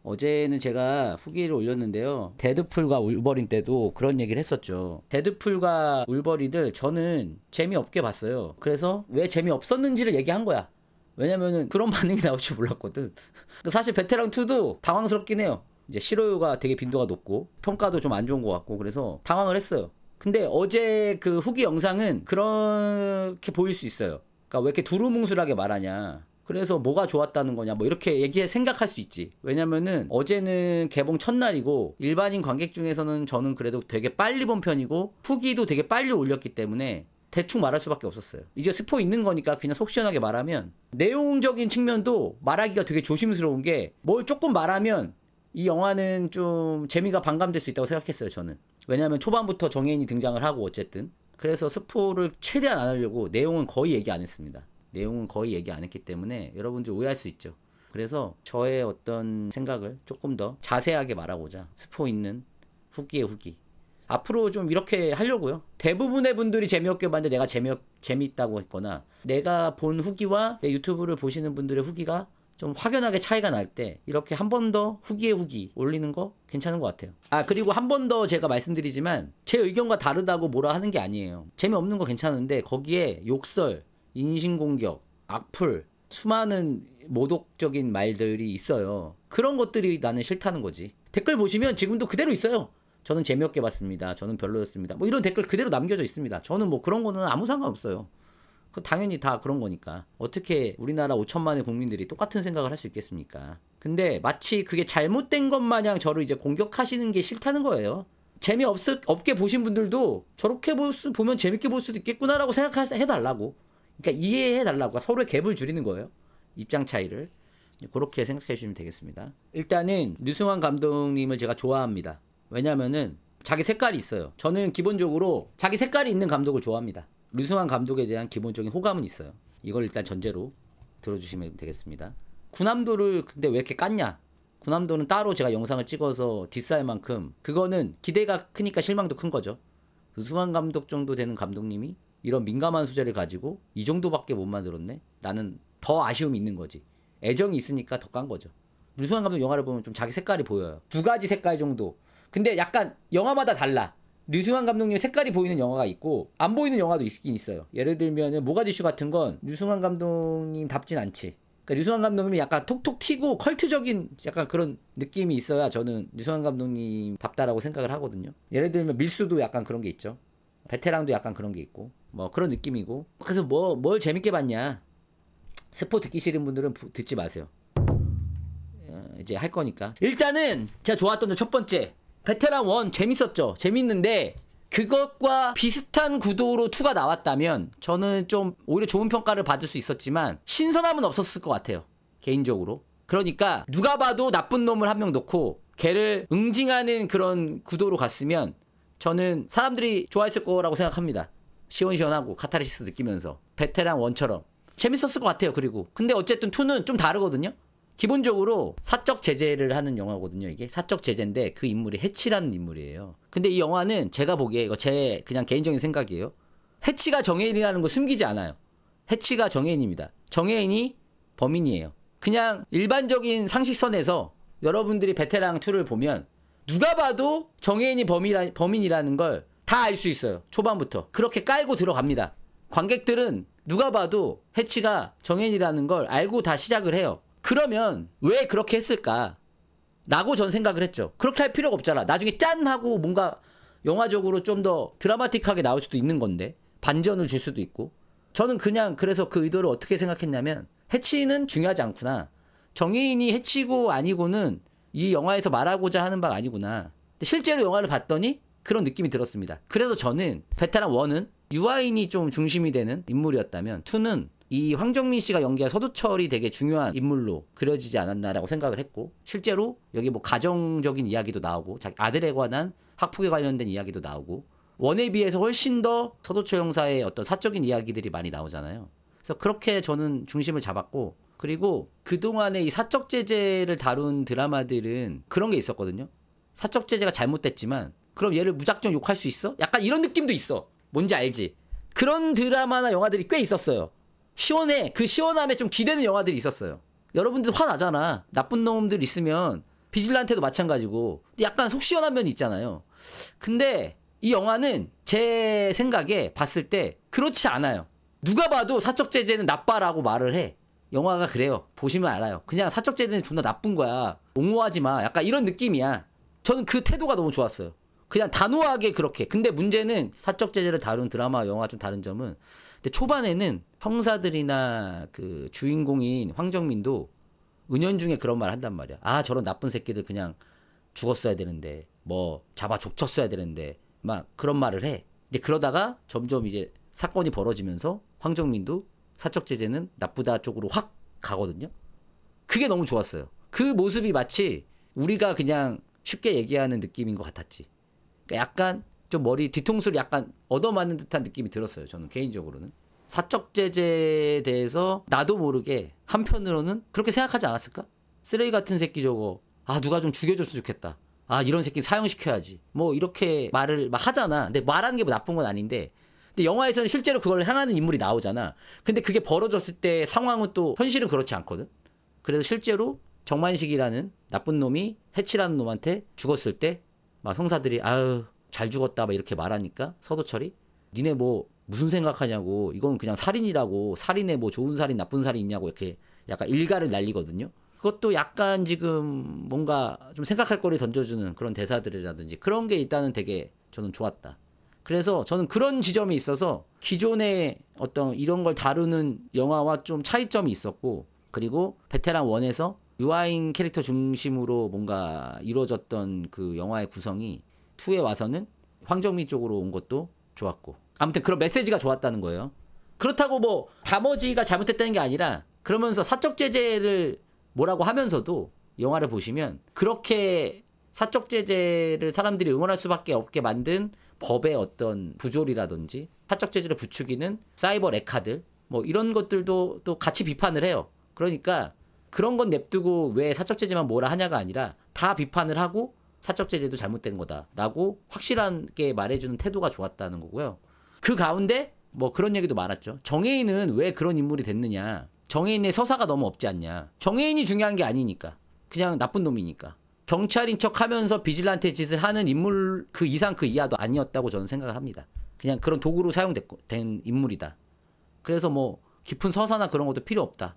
어제는 제가 후기를 올렸는데요. 데드풀과 울버린 때도 그런 얘기를 했었죠. 데드풀과 울버린을 저는 재미없게 봤어요. 그래서 왜 재미없었는지를 얘기한 거야. 왜냐면은 그런 반응이 나올 줄 몰랐거든. 사실 베테랑2도 당황스럽긴 해요. 이제 실효가 되게 빈도가 높고 평가도 좀 안 좋은 것 같고 그래서 당황을 했어요. 근데 어제 그 후기 영상은 그렇게 보일 수 있어요. 그러니까 왜 이렇게 두루뭉술하게 말하냐. 그래서 뭐가 좋았다는 거냐 뭐 이렇게 생각할 수 있지. 왜냐면은 어제는 개봉 첫날이고 일반인 관객 중에서는 저는 그래도 되게 빨리 본 편이고 후기도 되게 빨리 올렸기 때문에 대충 말할 수밖에 없었어요. 이제 스포 있는 거니까 그냥 속 시원하게 말하면, 내용적인 측면도 말하기가 되게 조심스러운 게 뭘 조금 말하면 이 영화는 좀 재미가 반감될 수 있다고 생각했어요. 저는. 왜냐하면 초반부터 정혜인이 등장을 하고 어쨌든 그래서 스포를 최대한 안 하려고 내용은 거의 얘기 안 했습니다. 내용은 거의 얘기 안 했기 때문에 여러분들 오해할 수 있죠. 그래서 저의 어떤 생각을 조금 더 자세하게 말하고자 스포 있는 후기의 후기 앞으로 좀 이렇게 하려고요. 대부분의 분들이 재미없게 봤는데 내가 재미있다고 했거나 내가 본 후기와 내 유튜브를 보시는 분들의 후기가 좀 확연하게 차이가 날 때 이렇게 한 번 더 후기의 후기 올리는 거 괜찮은 것 같아요. 아 그리고 한 번 더 제가 말씀드리지만 제 의견과 다르다고 뭐라 하는 게 아니에요. 재미없는 거 괜찮은데 거기에 욕설, 인신공격, 악플, 수많은 모독적인 말들이 있어요. 그런 것들이 나는 싫다는 거지. 댓글 보시면 지금도 그대로 있어요. 저는 재미없게 봤습니다. 저는 별로였습니다. 뭐 이런 댓글 그대로 남겨져 있습니다. 저는 뭐 그런 거는 아무 상관없어요. 그 당연히 다 그런 거니까. 어떻게 우리나라 5천만의 국민들이 똑같은 생각을 할 수 있겠습니까? 근데 마치 그게 잘못된 것 마냥 저를 이제 공격하시는 게 싫다는 거예요. 재미없게 보신 분들도 저렇게 보면 재밌게 볼 수도 있겠구나라고 생각해달라고. 그러니까 이해해달라고. 서로의 갭을 줄이는 거예요. 입장 차이를. 그렇게 생각해 주시면 되겠습니다. 일단은 류승환 감독님을 제가 좋아합니다. 왜냐면은 자기 색깔이 있어요. 저는 기본적으로 자기 색깔이 있는 감독을 좋아합니다. 류승환 감독에 대한 기본적인 호감은 있어요. 이걸 일단 전제로 들어주시면 되겠습니다. 군함도를 근데 왜 이렇게 깠냐? 군함도는 따로 제가 영상을 찍어서 디스할 만큼 그거는 기대가 크니까 실망도 큰 거죠. 류승환 감독 정도 되는 감독님이 이런 민감한 소재를 가지고 이 정도밖에 못 만들었네? 라는 더 아쉬움이 있는 거지. 애정이 있으니까 더 깐 거죠. 류승환 감독 영화를 보면 좀 자기 색깔이 보여요. 두 가지 색깔 정도. 근데 약간 영화마다 달라. 류승환 감독님의 색깔이 보이는 영화가 있고 안 보이는 영화도 있긴 있어요. 예를 들면 모가디슈 같은 건 류승환 감독님 답진 않지. 그러니까 류승환 감독님이 약간 톡톡 튀고 컬트적인 약간 그런 느낌이 있어야 저는 류승환 감독님 답다라고 생각을 하거든요. 예를 들면 밀수도 약간 그런 게 있죠. 베테랑도 약간 그런 게 있고 뭐 그런 느낌이고. 그래서 뭘 재밌게 봤냐. 스포 듣기 싫은 분들은 듣지 마세요. 이제 할 거니까. 일단은 제가 좋았던 첫 번째, 베테랑 1 재밌었죠. 재밌는데 그것과 비슷한 구도로 2가 나왔다면 저는 좀 오히려 좋은 평가를 받을 수 있었지만 신선함은 없었을 것 같아요. 개인적으로. 그러니까 누가 봐도 나쁜 놈을 한 명 놓고 걔를 응징하는 그런 구도로 갔으면 저는 사람들이 좋아했을 거라고 생각합니다. 시원시원하고 카타르시스 느끼면서 베테랑 1처럼 재밌었을 것 같아요. 그리고 근데 어쨌든 2는 좀 다르거든요. 기본적으로 사적 제재를 하는 영화거든요. 이게 사적 제재인데 그 인물이 해치라는 인물이에요. 근데 이 영화는 제가 보기에 이거 제 그냥 개인적인 생각이에요. 해치가 정혜인이라는 거 숨기지 않아요. 해치가 정혜인입니다. 정혜인이 범인이에요. 그냥 일반적인 상식선에서 여러분들이 베테랑 2를 보면 누가 봐도 정혜인이 범인이라는 걸 다 알 수 있어요. 초반부터 그렇게 깔고 들어갑니다. 관객들은 누가 봐도 해치가 정혜인이라는 걸 알고 다 시작을 해요. 그러면 왜 그렇게 했을까? 라고 전 생각을 했죠. 그렇게 할 필요가 없잖아. 나중에 짠! 하고 뭔가 영화적으로 좀 더 드라마틱하게 나올 수도 있는 건데 반전을 줄 수도 있고. 저는 그냥 그래서 그 의도를 어떻게 생각했냐면 해치는 중요하지 않구나. 정혜인이 해치고 아니고는 이 영화에서 말하고자 하는 바가 아니구나. 근데 실제로 영화를 봤더니 그런 느낌이 들었습니다. 그래서 저는 베테랑 1은 유아인이 좀 중심이 되는 인물이었다면 2는 이 황정민 씨가 연기한 서두철이 되게 중요한 인물로 그려지지 않았나라고 생각을 했고, 실제로 여기 뭐 가정적인 이야기도 나오고 자기 아들에 관한 학폭에 관련된 이야기도 나오고 원에 비해서 훨씬 더 서두철 형사의 어떤 사적인 이야기들이 많이 나오잖아요. 그래서 그렇게 저는 중심을 잡았고, 그리고 그동안에 이 사적 제재를 다룬 드라마들은 그런 게 있었거든요. 사적 제재가 잘못됐지만 그럼 얘를 무작정 욕할 수 있어? 약간 이런 느낌도 있어. 뭔지 알지? 그런 드라마나 영화들이 꽤 있었어요. 시원해. 그 시원함에 좀 기대는 영화들이 있었어요. 여러분들 화나잖아. 나쁜 놈들 있으면 비질란테도 마찬가지고 약간 속 시원한 면이 있잖아요. 근데 이 영화는 제 생각에 봤을 때 그렇지 않아요. 누가 봐도 사적제재는 나빠라고 말을 해. 영화가 그래요. 보시면 알아요. 그냥 사적제재는 존나 나쁜 거야. 옹호하지 마. 약간 이런 느낌이야. 저는 그 태도가 너무 좋았어요. 그냥 단호하게 그렇게. 근데 문제는 사적제재를 다룬 드라마, 영화 좀 다른 점은, 근데 초반에는 형사들이나 그 주인공인 황정민도 은연중에 그런 말 한단 말이야. 아, 저런 나쁜 새끼들 그냥 죽었어야 되는데, 뭐 잡아 족쳤어야 되는데, 막 그런 말을 해. 근데 그러다가 점점 이제 사건이 벌어지면서 황정민도 사적제재는 나쁘다 쪽으로 확 가거든요. 그게 너무 좋았어요. 그 모습이 마치 우리가 그냥 쉽게 얘기하는 느낌인 것 같았지. 그러니까 약간 좀 머리 뒤통수를 약간 얻어맞는 듯한 느낌이 들었어요. 저는 개인적으로는. 사적제재에 대해서 나도 모르게 한편으로는 그렇게 생각하지 않았을까? 쓰레기 같은 새끼 저거. 아, 누가 좀 죽여줬으면 좋겠다. 아, 이런 새끼 사형시켜야지. 뭐 이렇게 말을 막 하잖아. 근데 말하는 게 뭐 나쁜 건 아닌데, 근데 영화에서는 실제로 그걸 향하는 인물이 나오잖아. 근데 그게 벌어졌을 때 상황은 또 현실은 그렇지 않거든. 그래서 실제로 정만식이라는 나쁜 놈이 해치라는 놈한테 죽었을 때 막 형사들이 아유 잘 죽었다 막 이렇게 말하니까 서도철이 니네 뭐 무슨 생각하냐고, 이건 그냥 살인이라고, 살인에 뭐 좋은 살인 나쁜 살인 있냐고 이렇게 약간 일가를 날리거든요. 그것도 약간 지금 뭔가 좀 생각할 거리 던져주는 그런 대사들이라든지 그런 게 일단은 되게 저는 좋았다. 그래서 저는 그런 지점이 있어서 기존의 어떤 이런 걸 다루는 영화와 좀 차이점이 있었고, 그리고 베테랑 1에서 유아인 캐릭터 중심으로 뭔가 이루어졌던 그 영화의 구성이 2에 와서는 황정민 쪽으로 온 것도 좋았고, 아무튼 그런 메시지가 좋았다는 거예요. 그렇다고 뭐 다머지가 잘못했다는 게 아니라, 그러면서 사적제재를 뭐라고 하면서도 영화를 보시면 그렇게 사적제재를 사람들이 응원할 수밖에 없게 만든 법의 어떤 부조리라든지 사적제재를 부추기는 사이버 레카들 뭐 이런 것들도 또 같이 비판을 해요. 그러니까 그런 건 냅두고 왜 사적제재만 뭐라 하냐가 아니라 다 비판을 하고 사적제재도 잘못된 거다라고 확실하게 말해주는 태도가 좋았다는 거고요. 그 가운데 뭐 그런 얘기도 많았죠. 정혜인은 왜 그런 인물이 됐느냐. 정혜인의 서사가 너무 없지 않냐. 정혜인이 중요한 게 아니니까. 그냥 나쁜 놈이니까. 경찰인 척 하면서 비질란테 짓을 하는 인물 그 이상 그 이하도 아니었다고 저는 생각을 합니다. 그냥 그런 도구로 사용된 인물이다. 그래서 뭐 깊은 서사나 그런 것도 필요 없다.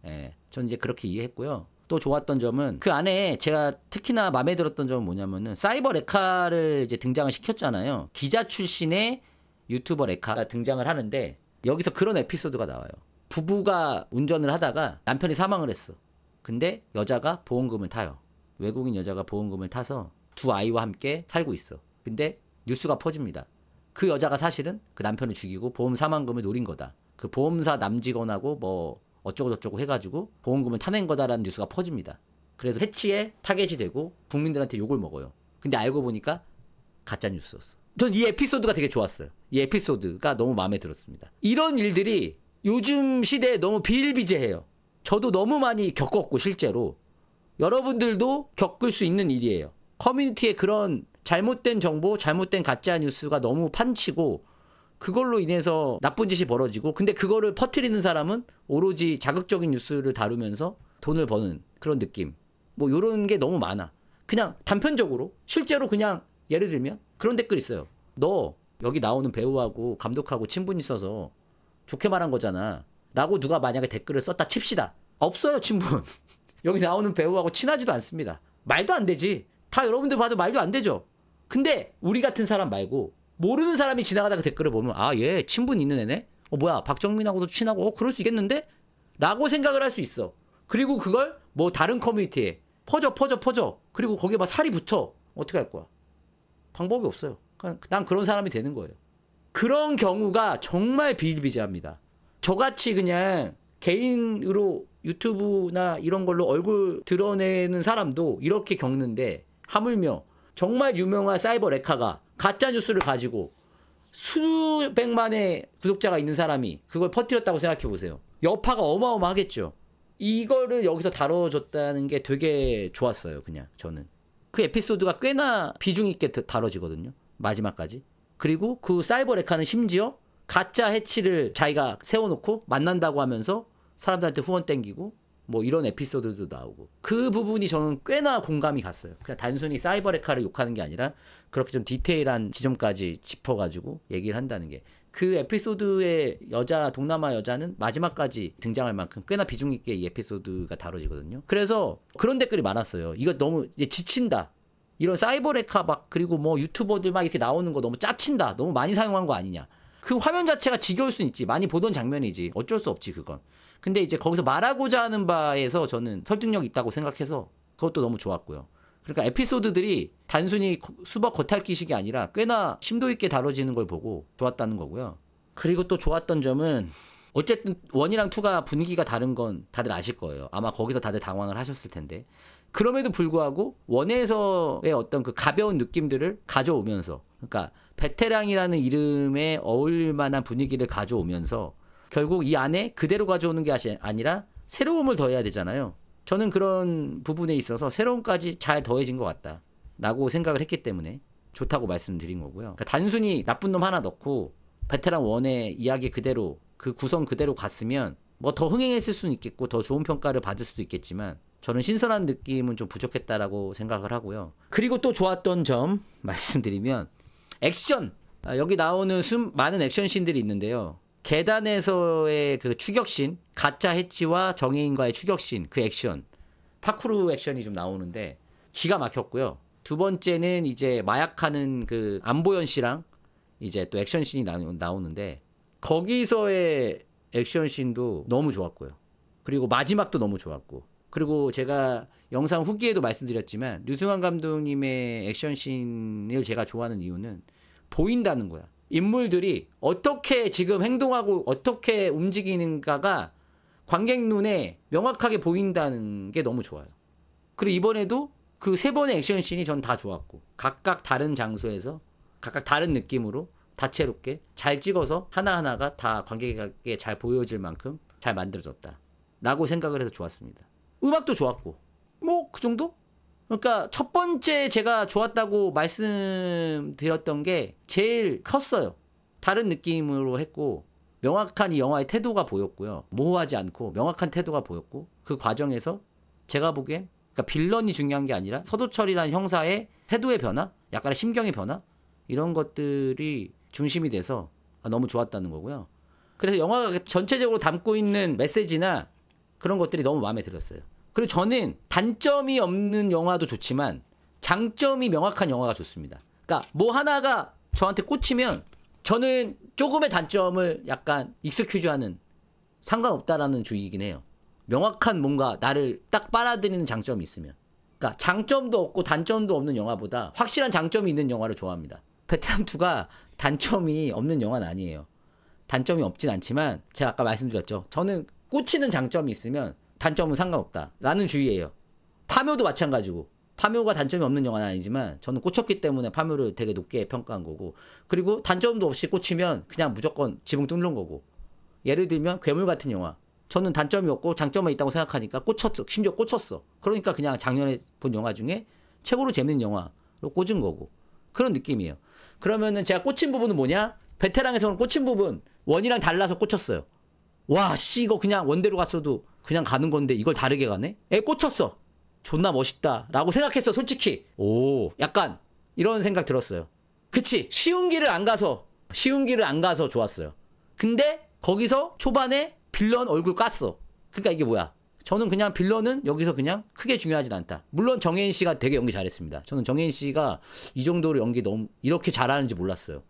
예, 저는 이제 그렇게 이해했고요. 또 좋았던 점은 그 안에 제가 특히나 마음에 들었던 점은 뭐냐면은 사이버 레카를 이제 등장을 시켰잖아요. 기자 출신의 유튜버 레카가 등장을 하는데 여기서 그런 에피소드가 나와요. 부부가 운전을 하다가 남편이 사망을 했어. 근데 여자가 보험금을 타요. 외국인 여자가 보험금을 타서 두 아이와 함께 살고 있어. 근데 뉴스가 퍼집니다. 그 여자가 사실은 그 남편을 죽이고 보험 사망금을 노린 거다. 그 보험사 남직원하고 뭐 어쩌고저쩌고 해가지고 보험금을 타낸 거다라는 뉴스가 퍼집니다. 그래서 해치에 타겟이 되고 국민들한테 욕을 먹어요. 근데 알고 보니까 가짜 뉴스였어. 전 이 에피소드가 되게 좋았어요. 이 에피소드가 너무 마음에 들었습니다. 이런 일들이 요즘 시대에 너무 비일비재해요. 저도 너무 많이 겪었고 실제로 여러분들도 겪을 수 있는 일이에요. 커뮤니티에 그런 잘못된 정보, 잘못된 가짜 뉴스가 너무 판치고 그걸로 인해서 나쁜 짓이 벌어지고, 근데 그거를 퍼뜨리는 사람은 오로지 자극적인 뉴스를 다루면서 돈을 버는 그런 느낌. 뭐 요런 게 너무 많아. 그냥 단편적으로 실제로 그냥 예를 들면 그런 댓글 있어요. 너 여기 나오는 배우하고 감독하고 친분 있어서 좋게 말한 거잖아 라고 누가 만약에 댓글을 썼다 칩시다. 없어요, 친분. 여기 나오는 배우하고 친하지도 않습니다. 말도 안 되지. 다 여러분들 봐도 말도 안 되죠. 근데 우리 같은 사람 말고 모르는 사람이 지나가다가 댓글을 보면 아, 얘 친분 있는 애네? 뭐야, 박정민하고도 친하고 그럴 수 있겠는데? 라고 생각을 할 수 있어. 그리고 그걸 뭐 다른 커뮤니티에 퍼져. 그리고 거기에 막 살이 붙어. 어떻게 할 거야? 방법이 없어요. 난 그런 사람이 되는 거예요. 그런 경우가 정말 비일비재합니다. 저같이 그냥 개인으로 유튜브나 이런 걸로 얼굴 드러내는 사람도 이렇게 겪는데, 하물며 정말 유명한 사이버 레카가 가짜 뉴스를 가지고 수백만의 구독자가 있는 사람이 그걸 퍼뜨렸다고 생각해 보세요. 여파가 어마어마하겠죠. 이거를 여기서 다뤄줬다는 게 되게 좋았어요. 그냥 저는 그 에피소드가 꽤나 비중 있게 다뤄지거든요, 마지막까지. 그리고 그 사이버 레카는 심지어 가짜 해치를 자기가 세워놓고 만난다고 하면서 사람들한테 후원 땡기고 뭐 이런 에피소드도 나오고 그 부분이 저는 꽤나 공감이 갔어요. 그냥 단순히 사이버레카를 욕하는 게 아니라 그렇게 좀 디테일한 지점까지 짚어가지고 얘기를 한다는 게 그 에피소드의 여자 동남아 여자는 마지막까지 등장할 만큼 꽤나 비중 있게 이 에피소드가 다뤄지거든요. 그래서 그런 댓글이 많았어요. 이거 너무 이제 지친다. 이런 사이버레카 막 그리고 뭐 유튜버들 막 이렇게 나오는 거 너무 짜친다. 너무 많이 사용한 거 아니냐. 그 화면 자체가 지겨울 수는 있지. 많이 보던 장면이지. 어쩔 수 없지 그건. 근데 이제 거기서 말하고자 하는 바에서 저는 설득력 있다고 생각해서 그것도 너무 좋았고요. 그러니까 에피소드들이 단순히 수박 겉핥기식이 아니라 꽤나 심도 있게 다뤄지는 걸 보고 좋았다는 거고요. 그리고 또 좋았던 점은 어쨌든 1이랑 2가 분위기가 다른 건 다들 아실 거예요. 아마 거기서 다들 당황을 하셨을 텐데. 그럼에도 불구하고 1에서의 어떤 그 가벼운 느낌들을 가져오면서 그러니까 베테랑이라는 이름에 어울릴 만한 분위기를 가져오면서 결국 이 안에 그대로 가져오는 게 아니라 새로움을 더해야 되잖아요. 저는 그런 부분에 있어서 새로움까지 잘 더해진 것 같다 라고 생각을 했기 때문에 좋다고 말씀드린 거고요. 그러니까 단순히 나쁜 놈 하나 넣고 베테랑 1의 이야기 그대로 그 구성 그대로 갔으면 뭐 더 흥행했을 수는 있겠고 더 좋은 평가를 받을 수도 있겠지만 저는 신선한 느낌은 좀 부족했다라고 생각을 하고요. 그리고 또 좋았던 점 말씀드리면 액션! 여기 나오는 많은 액션씬들이 있는데요. 계단에서의 그 추격씬, 가짜 해치와 정혜인과의 추격씬, 그 액션, 파쿠르 액션이 좀 나오는데 기가 막혔고요. 두 번째는 이제 마약하는 그 안보현 씨랑 이제 또 액션씬이 나오는데 거기서의 액션씬도 너무 좋았고요. 그리고 마지막도 너무 좋았고 그리고 제가 영상 후기에도 말씀드렸지만 류승환 감독님의 액션씬을 제가 좋아하는 이유는 보인다는 거야. 인물들이 어떻게 지금 행동하고 어떻게 움직이는가가 관객 눈에 명확하게 보인다는 게 너무 좋아요. 그리고 이번에도 그 3번의 액션씬이 전 다 좋았고 각각 다른 장소에서 각각 다른 느낌으로 다채롭게 잘 찍어서 하나하나가 다 관객에게 잘 보여질 만큼 잘 만들어졌다 라고 생각을 해서 좋았습니다. 음악도 좋았고 뭐 그 정도? 그러니까 첫 번째 제가 좋았다고 말씀드렸던 게 제일 컸어요. 다른 느낌으로 했고 명확한 이 영화의 태도가 보였고요. 모호하지 않고 명확한 태도가 보였고 그 과정에서 제가 보기엔 그러니까 빌런이 중요한 게 아니라 서도철이라는 형사의 태도의 변화, 약간의 심경의 변화 이런 것들이 중심이 돼서 너무 좋았다는 거고요. 그래서 영화가 전체적으로 담고 있는 메시지나 그런 것들이 너무 마음에 들었어요. 그리고 저는 단점이 없는 영화도 좋지만 장점이 명확한 영화가 좋습니다. 그러니까 뭐 하나가 저한테 꽂히면 저는 조금의 단점을 약간 익스큐즈하는 상관없다라는 주의이긴 해요. 명확한 뭔가 나를 딱 빨아들이는 장점이 있으면. 그러니까 장점도 없고 단점도 없는 영화보다 확실한 장점이 있는 영화를 좋아합니다. 베트남 2가 단점이 없는 영화는 아니에요. 단점이 없진 않지만 제가 아까 말씀드렸죠. 저는 꽂히는 장점이 있으면 단점은 상관없다 라는 주의예요. 파묘도 마찬가지고 파묘가 단점이 없는 영화는 아니지만 저는 꽂혔기 때문에 파묘를 되게 높게 평가한 거고 그리고 단점도 없이 꽂히면 그냥 무조건 지붕 뚫는 거고 예를 들면 괴물 같은 영화 저는 단점이 없고 장점만 있다고 생각하니까 꽂혔어. 심지어 꽂혔어. 그러니까 그냥 작년에 본 영화 중에 최고로 재밌는 영화로 꽂은 거고 그런 느낌이에요. 그러면은 제가 꽂힌 부분은 뭐냐? 베테랑에서는 꽂힌 부분 1이랑 달라서 꽂혔어요. 와 씨 이거 그냥 원대로 갔어도 그냥 가는 건데 이걸 다르게 가네? 꽂혔어. 존나 멋있다 라고 생각했어 솔직히. 오 약간 이런 생각 들었어요. 그치 쉬운 길을 안 가서 좋았어요. 근데 거기서 초반에 빌런 얼굴 깠어. 그러니까 이게 뭐야? 저는 그냥 빌런은 여기서 그냥 크게 중요하진 않다. 물론 정혜인 씨가 되게 연기 잘했습니다. 저는 정혜인 씨가 이 정도로 연기 너무 이렇게 잘하는지 몰랐어요.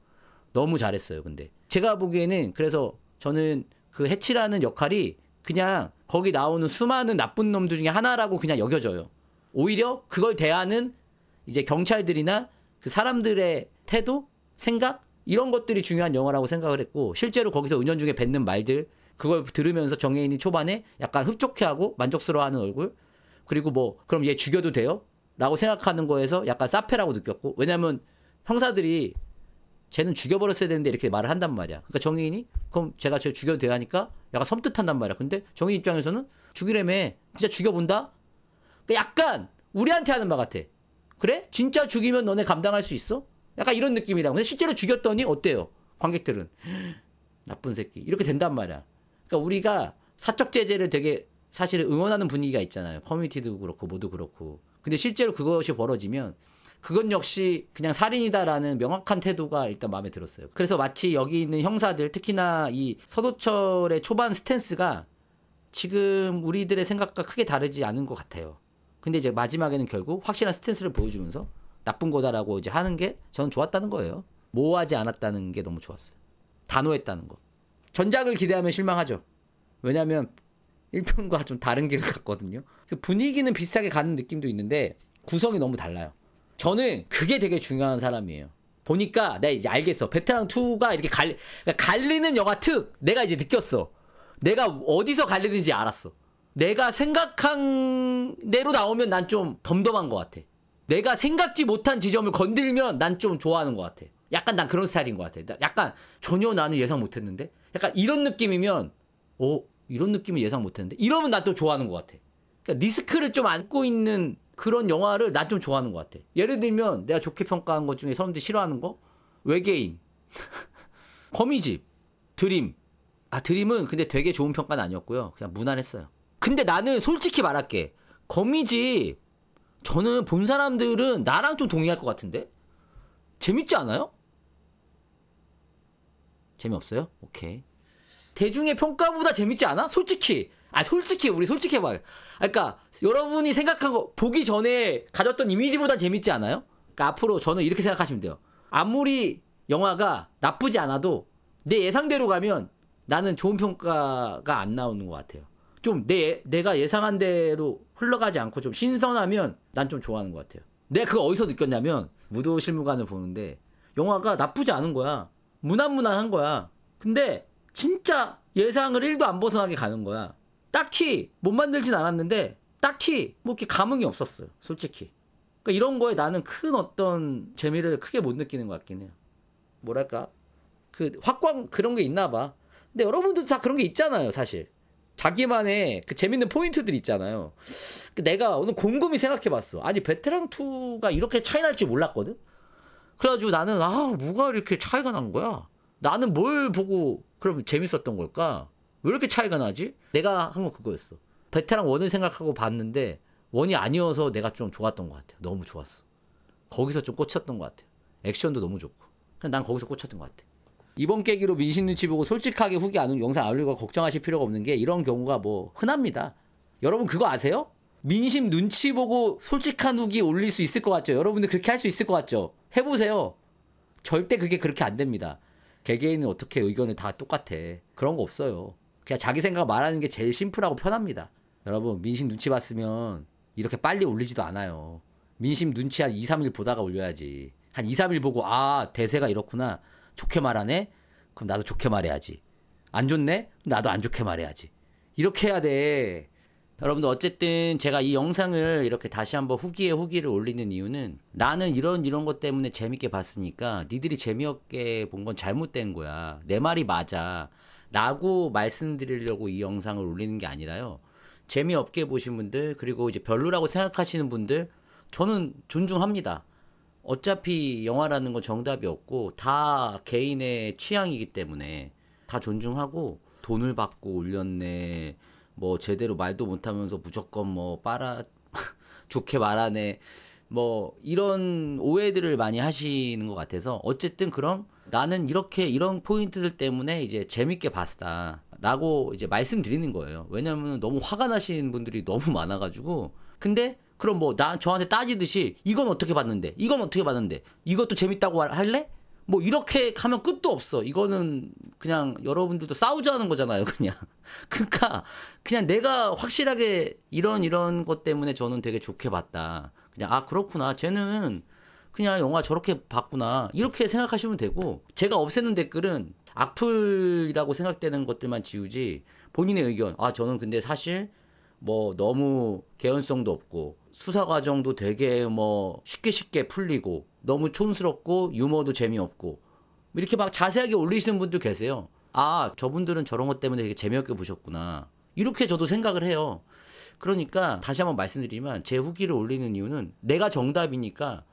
너무 잘했어요. 근데 제가 보기에는 그래서 저는 그 해치라는 역할이 그냥 거기 나오는 수많은 나쁜 놈들 중에 하나라고 그냥 여겨져요. 오히려 그걸 대하는 이제 경찰들이나 그 사람들의 태도, 생각 이런 것들이 중요한 영화라고 생각을 했고 실제로 거기서 은연중에 뱉는 말들 그걸 들으면서 정혜인이 초반에 약간 흡족해하고 만족스러워하는 얼굴 그리고 뭐 그럼 얘 죽여도 돼요? 라고 생각하는 거에서 약간 사페라고 느꼈고 왜냐면 형사들이 쟤는 죽여버렸어야 되는데 이렇게 말을 한단 말이야. 그러니까 정혜인이 그럼 제가 쟤 죽여도 돼야 하니까 약간 섬뜩한단 말이야. 근데 정혜인 입장에서는 죽이려며 진짜 죽여본다? 그러니까 약간 우리한테 하는 말 같아. 그래? 진짜 죽이면 너네 감당할 수 있어? 약간 이런 느낌이라고. 근데 실제로 죽였더니 어때요? 관객들은 나쁜 새끼 이렇게 된단 말이야. 그러니까 우리가 사적 제재를 되게 사실은 응원하는 분위기가 있잖아요. 커뮤니티도 그렇고 모두 그렇고. 근데 실제로 그것이 벌어지면 그건 역시 그냥 살인이다라는 명확한 태도가 일단 마음에 들었어요. 그래서 마치 여기 있는 형사들, 특히나 이 서도철의 초반 스탠스가 지금 우리들의 생각과 크게 다르지 않은 것 같아요. 근데 이제 마지막에는 결국 확실한 스탠스를 보여주면서 나쁜 거다라고 이제 하는 게 저는 좋았다는 거예요. 모호하지 않았다는 게 너무 좋았어요. 단호했다는 거. 전작을 기대하면 실망하죠. 왜냐하면 1편과 좀 다른 길을 갔거든요. 그 분위기는 비슷하게 가는 느낌도 있는데 구성이 너무 달라요. 저는 그게 되게 중요한 사람이에요. 보니까 내가 이제 알겠어. 베테랑2가 이렇게 갈리는 영화 특 내가 이제 느꼈어. 내가 어디서 갈리는지 알았어. 내가 생각한 대로 나오면 난 좀 덤덤한 것 같아. 내가 생각지 못한 지점을 건들면 난 좀 좋아하는 것 같아. 약간 난 그런 스타일인 것 같아. 약간 전혀 나는 예상 못했는데 약간 이런 느낌이면 이런 느낌을 예상 못했는데 이러면 난 또 좋아하는 것 같아. 그러니까 리스크를 좀 안고 있는 그런 영화를 난 좀 좋아하는 것 같아. 예를 들면 내가 좋게 평가한 것 중에 사람들이 싫어하는 거 외계인 거미집 드림. 드림은 근데 되게 좋은 평가는 아니었고요. 그냥 무난했어요. 근데 나는 솔직히 말할게. 거미집 저는 본 사람들은 나랑 좀 동의할 것 같은데? 재밌지 않아요? 재미없어요? 오케이. 대중의 평가보다 재밌지 않아? 솔직히. 솔직히 우리 솔직히 해봐요. 그러니까 여러분이 생각한 거 보기 전에 가졌던 이미지보다 재밌지 않아요? 그러니까 앞으로 저는 이렇게 생각하시면 돼요. 아무리 영화가 나쁘지 않아도 내 예상대로 가면 나는 좋은 평가가 안 나오는 것 같아요. 좀 내가 예상한 대로 흘러가지 않고 좀 신선하면 난 좀 좋아하는 것 같아요. 내가 그거 어디서 느꼈냐면 무도실무관을 보는데 영화가 나쁘지 않은 거야. 무난무난한 거야. 근데 진짜 예상을 1도 안 벗어나게 가는 거야. 딱히 못 만들진 않았는데 딱히 뭐 이렇게 감흥이 없었어요. 솔직히. 그러니까 이런 거에 나는 큰 어떤 재미를 크게 못 느끼는 것 같긴 해요. 뭐랄까 그 확광 그런 게 있나 봐. 근데 여러분들도 다 그런 게 있잖아요. 사실 자기만의 그 재밌는 포인트들이 있잖아요. 내가 오늘 곰곰이 생각해봤어. 아니 베테랑2가 이렇게 차이 날 줄 몰랐거든. 그래가지고 나는 뭐가 이렇게 차이가 난 거야. 나는 뭘 보고 그럼 재밌었던 걸까? 왜 이렇게 차이가 나지? 내가 한 건 그거였어. 베테랑 1을 생각하고 봤는데 1이 아니어서 내가 좀 좋았던 것 같아요. 너무 좋았어. 거기서 좀 꽂혔던 것 같아요. 액션도 너무 좋고. 그냥 난 거기서 꽂혔던 것 같아. 이번 계기로 민심 눈치 보고 솔직하게 후기 안 영상 안 올리고 걱정하실 필요가 없는 게 이런 경우가 뭐 흔합니다. 여러분 그거 아세요? 민심 눈치 보고 솔직한 후기 올릴 수 있을 것 같죠? 여러분들 그렇게 할 수 있을 것 같죠? 해보세요. 절대 그게 그렇게 안 됩니다. 개개인은 어떻게 의견을 다 똑같아. 그런 거 없어요. 그냥 자기 생각 말하는 게 제일 심플하고 편합니다. 여러분 민심 눈치 봤으면 이렇게 빨리 올리지도 않아요. 민심 눈치 한 2, 3일 보다가 올려야지. 한 2, 3일 보고 대세가 이렇구나. 좋게 말하네? 그럼 나도 좋게 말해야지. 안 좋네? 나도 안 좋게 말해야지. 이렇게 해야 돼. 여러분들 어쨌든 제가 이 영상을 이렇게 다시 한번 후기에 후기를 올리는 이유는 나는 이런 것 때문에 재밌게 봤으니까 니들이 재미없게 본 건 잘못된 거야. 내 말이 맞아. 라고 말씀드리려고 이 영상을 올리는 게 아니라요. 재미없게 보신 분들 그리고 이제 별로라고 생각하시는 분들 저는 존중합니다. 어차피 영화라는 건 정답이 없고 다 개인의 취향이기 때문에 다 존중하고 돈을 받고 올렸네. 뭐 제대로 말도 못하면서 무조건 뭐 좋게 말하네. 뭐 이런 오해들을 많이 하시는 것 같아서 어쨌든 그럼 나는 이런 포인트들 때문에 이제 재밌게 봤다 라고 이제 말씀드리는 거예요. 왜냐면 너무 화가 나시는 분들이 너무 많아가지고. 근데 그럼 뭐 저한테 따지듯이 이건 어떻게 봤는데 이건 어떻게 봤는데 이것도 재밌다고 할래? 뭐 이렇게 하면 끝도 없어. 이거는 그냥 여러분들도 싸우자는 거잖아요. 그냥 그러니까 그냥 내가 확실하게 이런 것 때문에 저는 되게 좋게 봤다. 그냥 그렇구나. 쟤는 그냥 영화 저렇게 봤구나. 이렇게 생각하시면 되고 제가 없애는 댓글은 악플이라고 생각되는 것들만 지우지 본인의 의견 저는 근데 사실 뭐 너무 개연성도 없고 수사 과정도 되게 뭐 쉽게 풀리고 너무 촌스럽고 유머도 재미없고 이렇게 막 자세하게 올리시는 분들 계세요. 저분들은 저런 것 때문에 되게 재미없게 보셨구나. 이렇게 저도 생각을 해요. 그러니까 다시 한번 말씀드리면 제 후기를 올리는 이유는 내가 정답이니까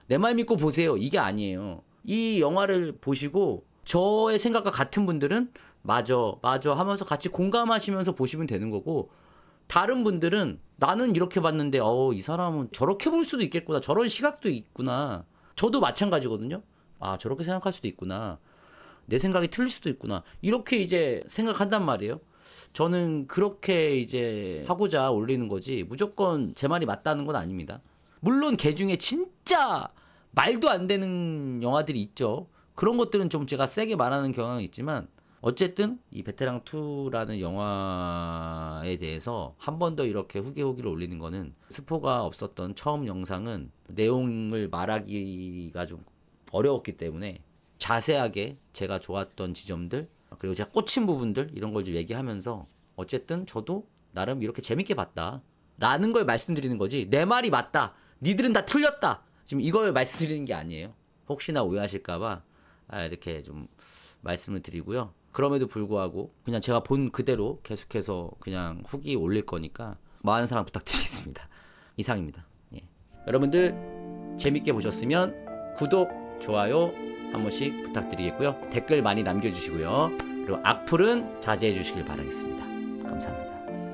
내 말 믿고 보세요. 이게 아니에요. 이 영화를 보시고 저의 생각과 같은 분들은 맞아 하면서 같이 공감하시면서 보시면 되는 거고 다른 분들은 나는 이렇게 봤는데 이 사람은 저렇게 볼 수도 있겠구나. 저런 시각도 있구나. 저도 마찬가지거든요. 아, 저렇게 생각할 수도 있구나. 내 생각이 틀릴 수도 있구나. 이렇게 이제 생각한단 말이에요. 저는 그렇게 이제 하고자 올리는 거지 무조건 제 말이 맞다는 건 아닙니다. 물론 개 중에 진짜 말도 안 되는 영화들이 있죠. 그런 것들은 좀 제가 세게 말하는 경향이 있지만 어쨌든 이 베테랑 2라는 영화에 대해서 한 번 더 이렇게 후기를 올리는 거는 스포가 없었던 처음 영상은 내용을 말하기가 좀 어려웠기 때문에 자세하게 제가 좋았던 지점들 그리고 제가 꽂힌 부분들 이런 걸 좀 얘기하면서 어쨌든 저도 나름 이렇게 재밌게 봤다 라는 걸 말씀드리는 거지 내 말이 맞다 니들은 다 틀렸다 지금 이걸 말씀드리는 게 아니에요. 혹시나 오해하실까봐 이렇게 좀 말씀을 드리고요. 그럼에도 불구하고 그냥 제가 본 그대로 계속해서 그냥 후기 올릴 거니까 많은 사랑 부탁드리겠습니다. 이상입니다. 예. 여러분들 재밌게 보셨으면 구독, 좋아요 한 번씩 부탁드리겠고요. 댓글 많이 남겨주시고요. 그리고 악플은 자제해 주시길 바라겠습니다. 감사합니다.